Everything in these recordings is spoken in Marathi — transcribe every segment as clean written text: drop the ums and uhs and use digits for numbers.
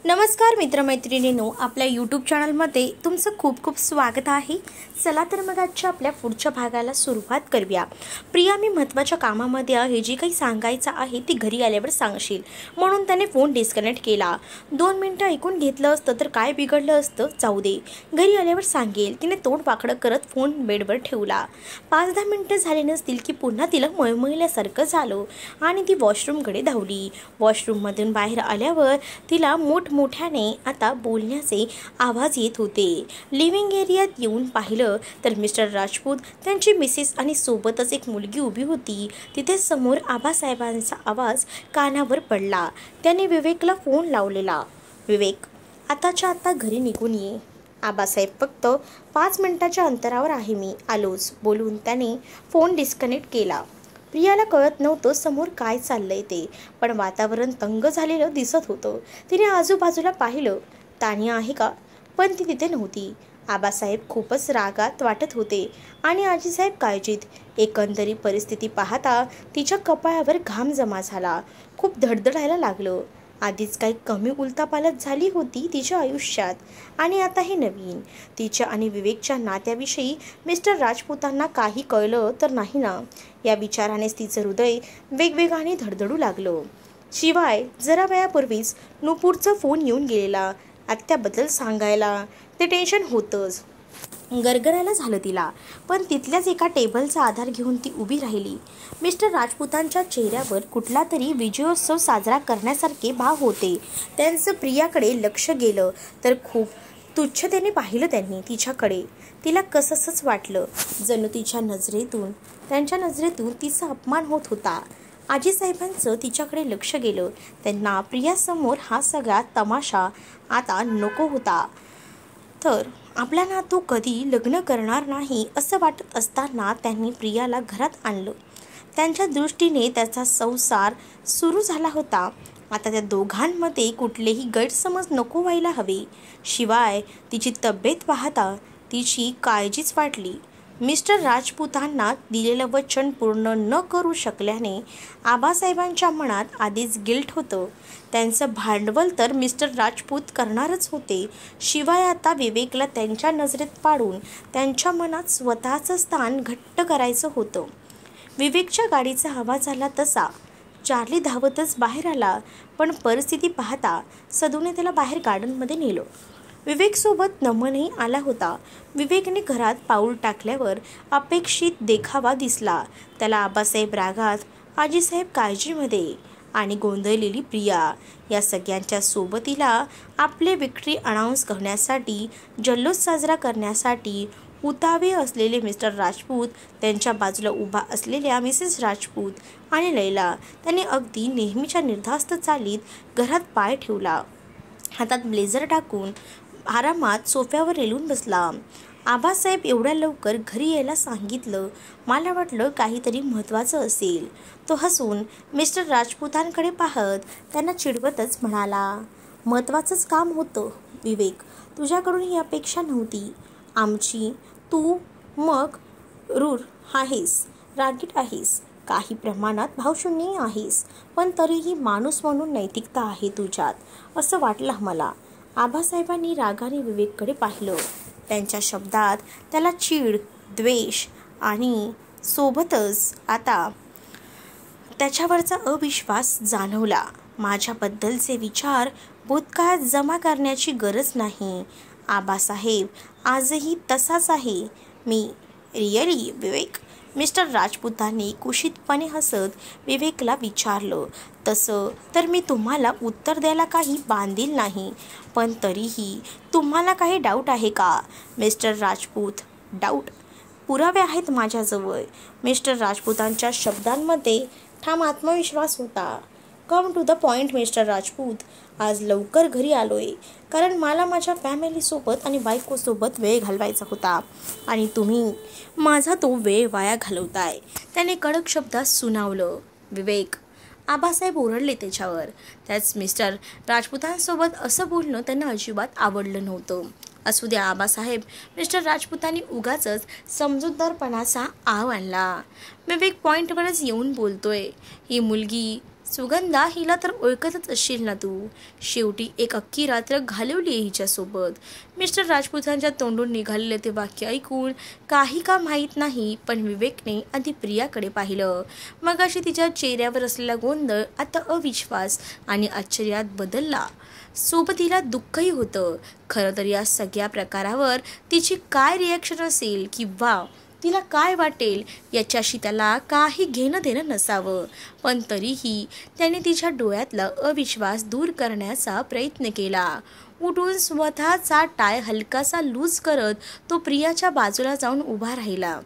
नमस्कार मित्रमैत्रिणींनो, आपल्या यूट्यूब चॅनलमध्ये तुमचं खूप खूप स्वागत आहे. चला तर मग आजच्या आपल्या पुढच्या भागाला सुरुवात करूया. प्रिया, मी महत्त्वाच्या कामामध्ये आहे. जे काही सांगायचं आहे ती घरी आल्यावर सांगशील, म्हणून त्याने फोन डिस्कनेक्ट केला. 2 मिनिटं ऐकून घेतलं असतं तर काय बिघडलं असतं, जाऊ दे, घरी आल्यावर सांगेल. तिने तोंड वाकडं करत फोन बेडवर ठेवला. 5-10 मिनिटं झाले नसतील की पुन्हा तिला मळमळल्यासारखं झालं आणि ती वॉशरूमकडे धावली. वॉशरूममधून बाहेर आल्यावर तिला मोठ्याने आता बोलण्याचे आवाज येत होते. लिव्हिंग एरियात येऊन पाहिलं तर मिस्टर राजपूत, त्यांची मिसेस आणि सोबतच एक मुलगी उभी होती. तिथे समोर आबासाहेबांचा आवाज कानावर पडला. त्याने विवेकला फोन लावलेला. विवेक, आताच्या आता घरी निघून ये. आबासाहेब, फक्त 5 मिनिटाच्या अंतरावर आहे, मी आलोच, बोलून त्याने फोन डिस्कनेक्ट केला. प्रियाला कळत नव्हतं समोर काय चाललंय ते, पण वातावरण तंग झालेलं दिसत होतं. तिने आजूबाजूला पाहिलं, तानिया आहे का, पण ती तिथे नव्हती. आबासाहेब खूपच रागात वाटत होते आणि आजीसाहेब काळजीत. एकंदरीत परिस्थिती पाहता तिच्या कपाळावर घाम जमा झाला. खूप धडधडायला लागलं. आधीच काही कमी उलथापालथ झाली होती तिच्या आयुष्यात, आणि आता हे नवीन. तिच्या आणि विवेकच्या नात्याविषयी मिस्टर राजपूतांना काही कळलं तर नाही ना, या विचारानेच तिचं हृदय वेगवेगाने धडधडू लागलं. शिवाय जरा वेळापूर्वीच नुपूरचा फोन येऊन गेलेला आत्याबद्दल सांगायला. ते टेन्शन होतंच. गरगरायला झालं तिला, पण तिथल्याच एका टेबलचा आधार घेऊन ती उभी राहिली. मिस्टर राजपूतांच्या चेहऱ्यावर कुठला तरी विजयोत्सव साजरा करण्यासारखे भाव होते. त्यांचं प्रियाकडे लक्ष गेलं तर खूप तुच्छतेने पाहिलं त्यांनी तिच्याकडे. तिला कसंच वाटलं, जणू त्यांच्या नजरेतून तिचा अपमान होत होता. आजीसाहेबांचं तिच्याकडे लक्ष गेलं. त्यांना प्रियासमोर हा सगळा तमाशा आता नको होता. तर आपला नातू कधी लग्न करणार नाही असं वाटत असताना त्यांनी प्रियाला घरात आणलं. त्यांच्या दृष्टीने त्याचा संसार सुरू झाला होता. आता त्या दोघांमध्ये कुठलेही गैरसमज नको व्हायला हवे. शिवाय तिची तब्येत पाहता तिची काळजीच वाटली. मिस्टर राजपूतांना दिलेलं वचन पूर्ण न करू शकल्याने आबासाहेबांच्या मनात आधीच गिल्ट होतं. त्यांचं भांडवल तर मिस्टर राजपूत करणारच होते. शिवाय आता विवेकला त्यांच्या नजरेत पाडून त्यांच्या मनात स्वतःचं स्थान घट्ट करायचं होतं. विवेकच्या गाडीचा आवाज आला तसा चार्ली धावतच बाहेर आला, पण परिस्थिती पाहता सदूने त्याला बाहेर गार्डनमध्ये नेलं. विवेकसोबत नमनही आला होता. विवेकने घरात पाऊल टाकल्यावर अपेक्षित देखावा दिसला त्याला. आबासाहेब रागात, आजीसाहेब काळजीमध्ये आणि गोंधळलेली प्रिया, या सगळ्यांच्या सोबतीला आपले विक्ट्री अनाऊन्स करण्यासाठी, जल्लोष साजरा करण्यासाठी उतावे असलेले मिस्टर राजपूत, त्यांच्या बाजूला उभा असलेल्या मिसेस राजपूत आणि लैला. त्यांनी अगदी नेहमीच्या निर्धास्त चालीत घरात पाय ठेवला. हातात ब्लेझर टाकून आरामात सोफ्यावर रेलून बसला. आबासाहेब एवढ्या लवकर घरी यायला सांगितलं, मला वाटलं काहीतरी महत्त्वाचं असेल. तो हसून मिस्टर राजपूतांकडे पाहत त्यांना चिडवतच म्हणाला, महत्त्वाचंच काम होतं विवेक, तुझ्याकडून ही अपेक्षा नव्हती आमची. तू मग रूर आहेस, रागीट आहेस, काही प्रमाणात भावशून्यही आहेस, पण तरीही माणूस म्हणून नैतिकता आहे तुझ्यात, असं वाटलं मला. आबासाहेबांनी रागाने विवेककडे पाहिलं. त्यांच्या शब्दात त्याला चीड, द्वेष आणि सोबतच आता त्याच्यावरचा अविश्वास जाणवला. माझ्याबद्दलचे विचार भूतकाळात जमा करण्याची गरज नाही आबासाहेब, आजही तसाच आहे मी. रिअली विवेक, मिस्टर राजपूतांनी कुशीतपणे हसत विवेकला विचारलं. तसं तर मी तुम्हाला उत्तर द्यायला काही बांधील नाही, पण तरीही तुम्हाला काही डाऊट आहे का मिस्टर राजपूत? डाऊट? पुरावे आहेत माझ्याजवळ. मिस्टर राजपूतांच्या शब्दांमध्ये ठाम आत्मविश्वास होता. Come to the point mister Rajput. आज लवकर घरी आलोय कारण मला माझ्या फॅमिलीसोबत आणि बायकोसोबत वेळ घालवायचा होता, आणि तुम्ही माझा तो वेळ वाया घालवताय, त्याने कडक शब्दात सुनावलं. विवेक, आबासाहेब ओरडले त्याच्यावर. त्याच मिस्टर राजपूतांसोबत असं बोलणं त्यांना अजिबात आवडलं नव्हतं. असू द्या आबासाहेब, मिस्टर राजपूतांनी उगाचच समजूतदारपणाचा आव आणला. विवेक पॉइंटवरच येऊन बोलतोय, ही मुलगी सुगंधा, हिला तर ओळखतच असशील ना तू. शेवटी एक अख्खी रात्र घालवली हिच्यासोबत. मिस्टर राजपुतांच्या तोंडून निघालेले ते वाक्य ऐकून काही का माहीत नाही, पण विवेकने आधी प्रियाकडे पाहिलं. मग अशी तिच्या चेहऱ्यावर असलेला गोंधळ आता अविश्वास आणि आश्चर्यात बदलला. सोबतीला दुःखही होतं. खरं तर या सगळ्या प्रकारावर तिची काय रिॲक्शन असेल किंवा तिला काय वाटेल याच्याशी त्याला काही घेणं देणं नसावं, पण तरीही त्याने तिच्या डोळ्यातला अविश्वास दूर करण्याचा प्रयत्न केला. उठून स्वतःचा टाय हलकासा लूज करत तो प्रियाच्या बाजूला जाऊन उभा राहिला.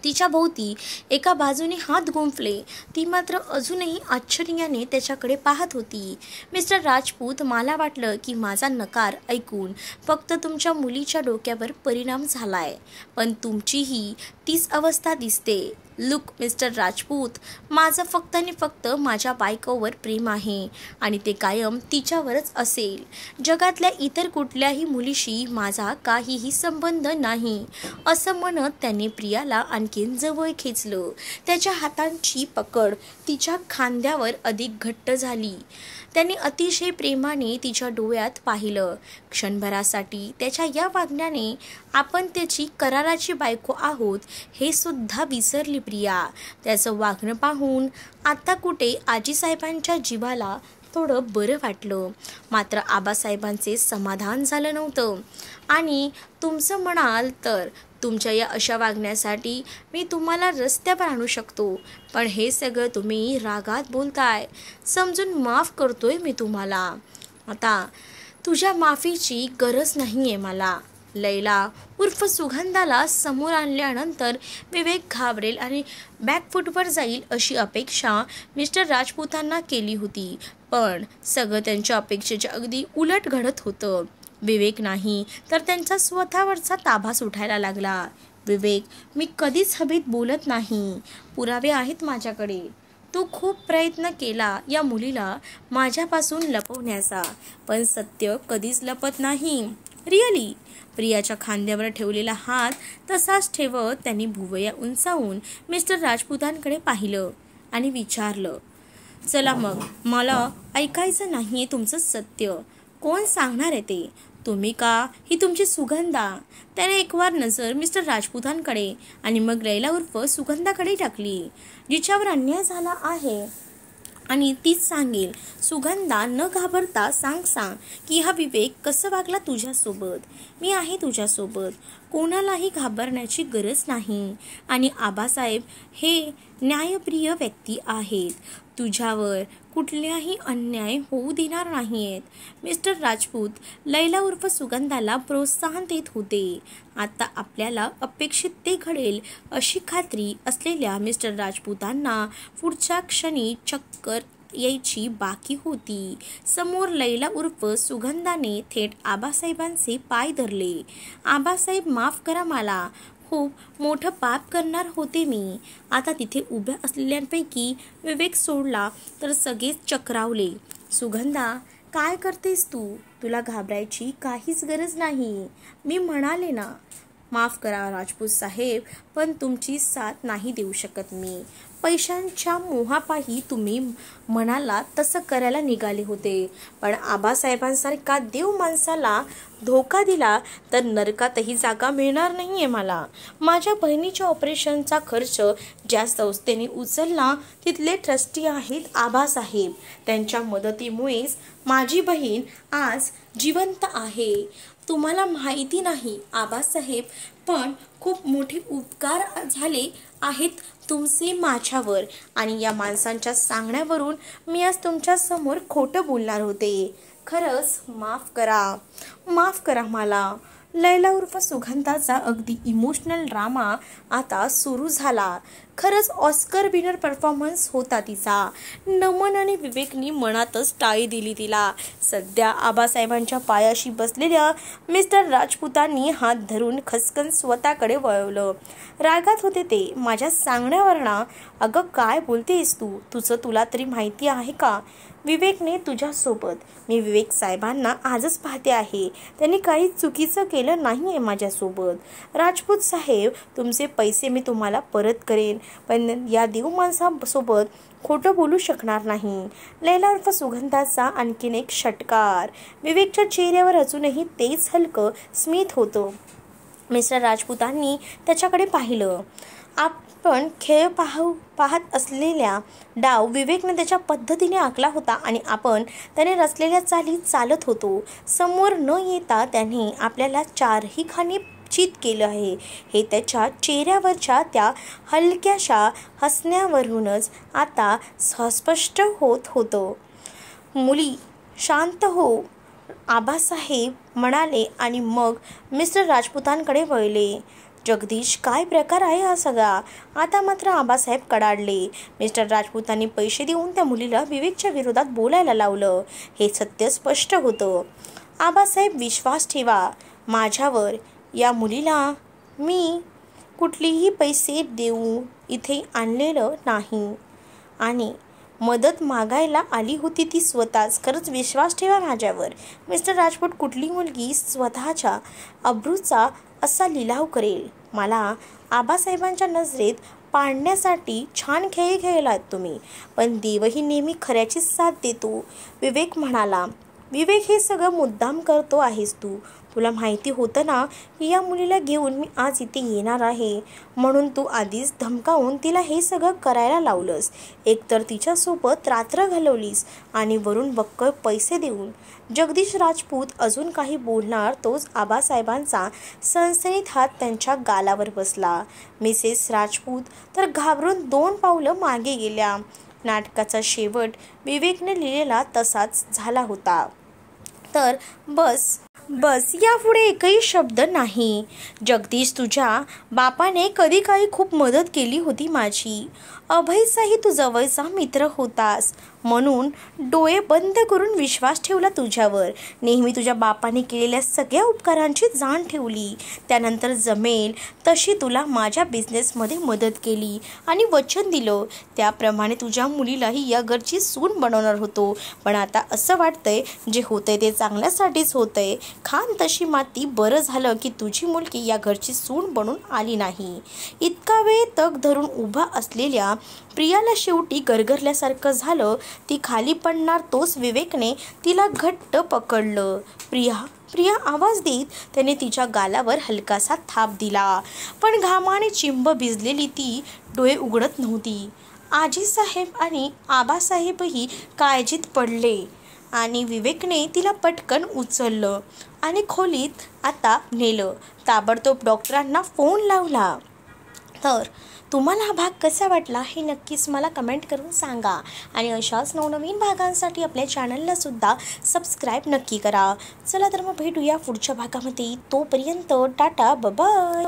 तिच्या भोवती एका बाजूने हात गुंफले. ती मात्र अजूनही आश्चर्याने त्याच्याकडे पाहत होती. मिस्टर राजपूत, मला वाटलं की माझा नकार ऐकून फक्त तुमच्या मुलीच्या डोक्यावर परिणाम झालाय, पण तुमचीही तीच अवस्था दिसते. लुक मिस्टर राजपूत, माझं फक्त आणि फक्त माझ्या बायकोवर प्रेम आहे आणि ते कायम तिच्यावरच असेल. जगातल्या इतर कुठल्याही मुलीशी माझा काहीही संबंध नाही. असं म्हणत त्याने प्रियाला आणखीन जवळ खेचलं. त्याच्या हातांची पकड तिच्या खांद्यावर अधिक घट्ट झाली. त्याने अतिशय प्रेमाने तिच्या डोळ्यात पाहिलं. क्षणभरासाठी त्याच्या या वागण्याने आपण त्याची कराराची बायको आहोत हे सुद्धा विसरली प्रिया. त्याचं वागणं पाहून आता कुठे आजीसाहेबांच्या जीवाला थोडं बरं वाटलं, मात्र आबासाहेबांचे समाधान झालं नव्हतं. आणि तुमचं म्हणाल तर तुमच्या या अशा वागण्यासाठी मी तुम्हाला रस्त्यावर आणू शकतो, पण हे सगळं तुम्ही रागात बोलताय. समजून माफ करतोय मी तुम्हाला. आता तुझ्या माफीची गरज नाही आहे मला. लैला उर्फ सुगंधाला समोर आणल्यानंतर विवेक घाबरेल आणि बॅकफूटवर जाईल अशी अपेक्षा मिस्टर राजपुतांना केली होती, पण सगळं त्यांच्या अपेक्षेच्या अगदी उलट घडत होतं. विवेक नाही तर त्यांचा स्वतःवरचा ताबा सुटायला लागला. विवेक, मी कधीच हवेत बोलत नाही. पुरावे आहेत माझ्याकडे. तू खूप प्रयत्न केला या मुलीला माझ्यापासून लपवण्याचा, पण सत्य कधीच लपत नाही. रिअली. प्रियाच्या खांद्यावर ठेवलेला हात तसाच ठेवत त्यांनी भुवया उंचावून मिस्टर राजपुतांकडे पाहिलं आणि विचारलं, चला मग, मला ऐकायचं नाहीये तुमचं सत्य. कोण सांगणार आहे ते? तुम्ही का ही तुमची सुगंधा? त्याने एकवार नजर मिस्टर राजपुतांकडे आणि मग लैला उर्फ सुगंधाकडे टाकली, जिच्यावर अन्याय झाला आहे आणि तीच सांगेल. सुगंधा, न घाबरता सांग की हा विवेक कसं वागला तुझ्यासोबत. मी आहे तुझ्यासोबत. कोणालाही घाबरण्याची गरज नाही. आणि आबासाहेब हे न्यायप्रिय व्यक्ती आहेत. तुझ्यावर कुठल्याही अन्याय होऊ देणार नाहीत. मिस्टर राजपूत लैला उर्फ सुगंधाला प्रोत्साहन देत होते. आता आपल्याला अपेक्षित ते घडेल अशी खात्री असलेल्या मिस्टर राजपुतांना पुढच्या क्षणी चक्कर यायची बाकी होती. समोर लैला उर्फ सुगंधाने थेट आबासाहेबांचे पाय धरले. आबासाहेब, माफ करा मला. खूप मोठं पाप करणार होते मी. आता तिथे उभ्या असलेल्यांपैकी विवेक सोडला तर सगळेच चक्रावले. सुगंधा, काय करतेस तू? तुला घाबरायची काहीच गरज नाही. मी म्हणाले ना. माफ करा राजपूत साहेब, पण तुमची साथ नाही देऊ शकत मी. पैशांच्या मोहापायी तुम्ही म्हणाला तसं करायला निघाले होते, पण आबासाहेबांसारखा देव माणसाला धोका दिला तर नरकातही जागा मिळणार नाहीये मला. माझ्या बहिणीच्या ऑपरेशनचा खर्च ज्या संस्थेने उचलला तिथले ट्रस्टी आहेत आबासाहेब. त्यांच्या मदतीमुळेच माझी बहीण आज जिवंत आहे. तुम्हाला माहिती नाही आबासाहेब, पण खूप मोठे उपकार झाले आहेत तुमचे माझ्यावर, आणि या माणसांच्या सांगण्यावरून मी आज तुमच्या समोर खोटं बोलणार होते. खरंच माफ करा मला. लैला उर्फ सुगंधाचा अगदी इमोशनल ड्रामा आता सुरू झाला. खरंच ऑस्कर विनर परफॉर्मन्स होता तिचा. नमन आणि विवेकनी मनातच टाळी दिली तिला. सध्या आबासाहेबांच्या पायाशी बसलेल्या मिस्टर राजपुतांनी हात धरून खसकन स्वतःकडे वळवलं. रागात होते ते. माझ्या सांगण्यावरना. अगं, काय बोलतेस तू? तुला तरी माहिती आहे का विवेकने तुझ्यासोबत? मी विवेक साहेबांना आजच पाहते आहे. त्यांनी काही चुकीचं केलं नाही आहे माझ्यासोबत. राजपूत साहेब, तुमचे पैसे मी तुम्हाला परत करेन, पण या देव माणसासोबत खोटं बोलू शकणार नाही. लैला उर्फ सुगंधाचा आणखीन एक षटकार. विवेकच्या चेहऱ्यावर अजूनही तेच हलकं स्मित होतं. मिस्टर राजपूतांनी त्याच्याकडे पाहिलं. आपण खेळ पाहत असलेल्या डाव विवेकने त्याच्या पद्धतीने आखला होता आणि आपण त्याने रचलेल्या चाली चालत होतो. समोर न येता त्याने आपल्याला चारही खाणी चित केलं आहे हे त्याच्या चेहऱ्यावरच्या त्या हलक्याशा हसण्यावरूनच आता स्पष्ट होत होतं. मुली शांत हो, आबासाहेब म्हणाले आणि मग मिस्टर राजपूतांकडे वळले. जगदीश, काय प्रकार आहे हा सगळा? आता मात्र आबासाहेब कडाडले. मिस्टर राजपूतांनी पैसे देऊन त्या मुलीला विवेकच्या विरोधात बोलायला लावलं. हे सत्य स्पष्ट होतं. आबासाहेब, विश्वास ठेवा माझ्यावर. या मुलीला मी कुठलेही पैसे देऊ इथे आणलेलं नाही आणि मदत मागायला आली होती ती स्वतःच. खरंच विश्वास ठेवा माझ्यावर. मिस्टर राजपूत, कुठली मुलगी स्वतःच्या अब्रूचा असा लिलाव करेल? मला आबासाहेबांच्या नजरेत पाडण्यासाठी छान खेळ खेळलात तुम्ही, पण देवही नेहमी खऱ्याचीच साथ देतो, विवेक म्हणाला. विवेक, हे सगळं मुद्दाम करतो आहेस तू. तुला माहिती होतं ना की या मुलीला घेऊन मी आज इथे येणार आहे, म्हणून तू आधीच धमकावून तिला हे सगळं करायला लावलंस. एकतर तिच्यासोबत रात्र घालवलीस आणि वरून बक्कळ पैसे देऊन. जगदीश राजपूत अजून काही बोलणार तोच आबासाहेबांचा सणसणीत हात त्यांच्या गालावर बसला. मिसेस राजपूत तर घाबरून 2 पावलं मागे गेल्या. नाटकाचा शेवट विवेकने लिहिलेला तसाच झाला होता. तर बस यापुढे एकही शब्द नाही. जगदीश, तुझ्या बापाने कधी काही खूप मदत केली होती माझी. अभयचाही तू जवळचा मित्र होतास, म्हणून डोळे बंद करून विश्वास ठेवला तुझ्यावर. नेहमी तुझ्या बापाने केलेल्या सगळ्या उपकारांची जाण ठेवली. त्यानंतर जमेल तशी तुला माझ्या बिझनेसमध्ये मदत केली आणि वचन दिलं त्याप्रमाणे तुझ्या मुलीलाही या घरची सून बनवणार होतो. पण आता असं वाटतंय जे होतंय ते चांगल्यासाठीच होतंय. खान तशी माती, बरं झालं की तुझी मुलगी या घरची सून बनून आली नाही. इतका वेळ तग धरून उभा असलेल्या प्रियाला शेवटी गरगरल्यासारखं झालं. ती खाली पडणार तोच विवेकने तिला घट्ट पकडलं. प्रिया आवाज देत त्याने तिच्या गालावर हलकासा थाप दिला, पण घामाने चिंब भिजलेली ती डोळे उघडत नव्हती. आजीसाहेब आणि आबासाहेबही काळजीत पडले आणि विवेकने तिला पटकन उचललं आणि खोलीत आता नेलं. ताबडतोब डॉक्टरांना फोन लावला. तर तुम्हाला हा भाग कसा वाटला हे नक्कीच मला कमेंट करून सांगा आणि अशाच नवनवीन भागांसाठी आपल्या चॅनलला सुद्धा सबस्क्राईब नक्की करा. चला तर मग भेटूया पुढच्या भागामध्ये. तोपर्यंत टाटा, बाय.